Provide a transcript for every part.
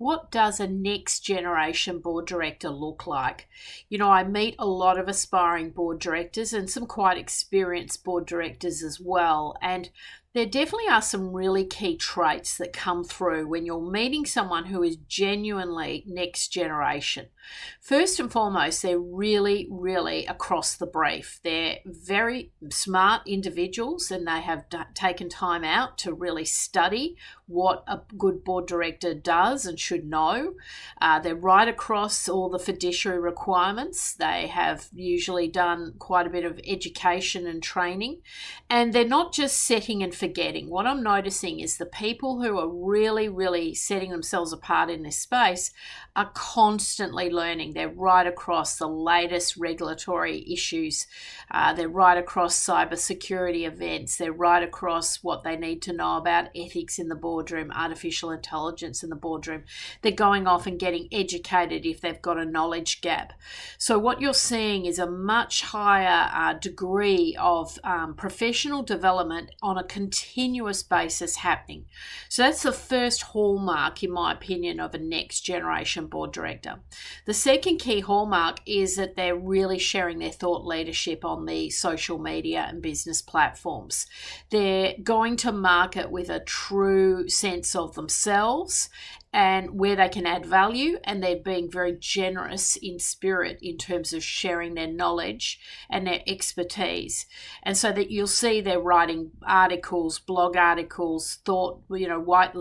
what does a next generation board director look like? I meet a lot of aspiring board directors and some quite experienced board directors as well. And there definitely are some really key traits that come through when you're meeting someone who is genuinely next generation. First and foremost, they're really, really across the brief. They're very smart individuals and they have taken time out to really study what a good board director does and should know. They're right across all the fiduciary requirements. They have usually done quite a bit of education and training, and they're not just setting and forgetting. What I'm noticing is the people who are really, really setting themselves apart in this space are constantly learning. They're right across the latest regulatory issues. They're right across cybersecurity events. They're right across what they need to know about ethics in the boardroom, artificial intelligence in the boardroom. They're going off and getting educated if they've got a knowledge gap. So what you're seeing is a much higher degree of professional development on a continuous basis happening. So that's the first hallmark, in my opinion, of a next generation board director. The second key hallmark is that they're really sharing their thought leadership on the social media and business platforms. They're going to market with a true sense of themselves and where they can add value, and they're being very generous in spirit in terms of sharing their knowledge and their expertise. And so that you'll see they're writing articles, blog articles, white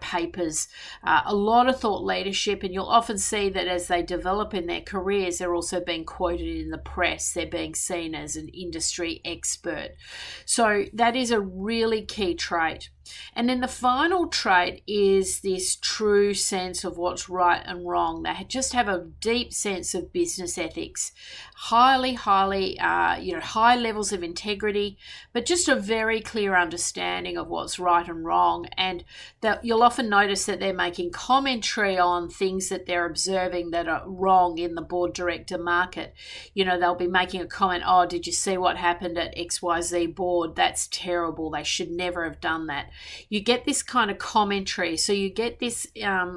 papers, a lot of thought leadership, and you'll often see that as they develop in their careers, they're also being quoted in the press. They're being seen as an industry expert. So that is a really key trait. And then the final trait is this true sense of what's right and wrong. They just have a deep sense of business ethics, high levels of integrity, but just a very clear understanding of what's right and wrong. And that you'll often notice that they're making commentary on things that they're observing that are wrong in the board director market. They'll be making a comment, oh, did you see what happened at XYZ board? That's terrible. They should never have done that. You get this kind of commentary, so you get this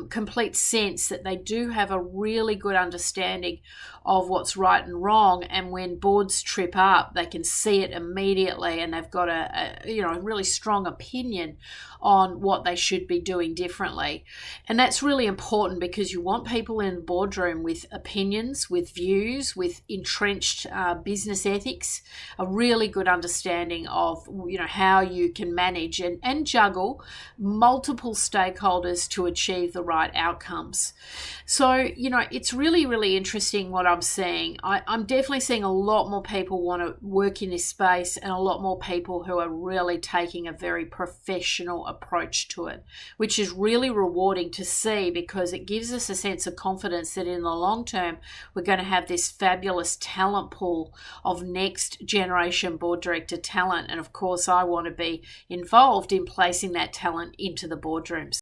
complete sense that they do have a really good understanding of what's right and wrong, and when boards trip up, they can see it immediately, and they've got a really strong opinion on what they should be doing differently. And that's really important because you want people in the boardroom with opinions, with views, with entrenched business ethics, a really good understanding of how you can manage and juggle multiple stakeholders to achieve the right outcomes. So it's really, really interesting what I'm seeing. I'm definitely seeing a lot more people want to work in this space, and a lot more people who are really taking a very professional approach to it, which is really rewarding to see, because it gives us a sense of confidence that in the long term we're going to have this fabulous talent pool of next generation board director talent. And of course I want to be involved in placing that talent into the boardrooms.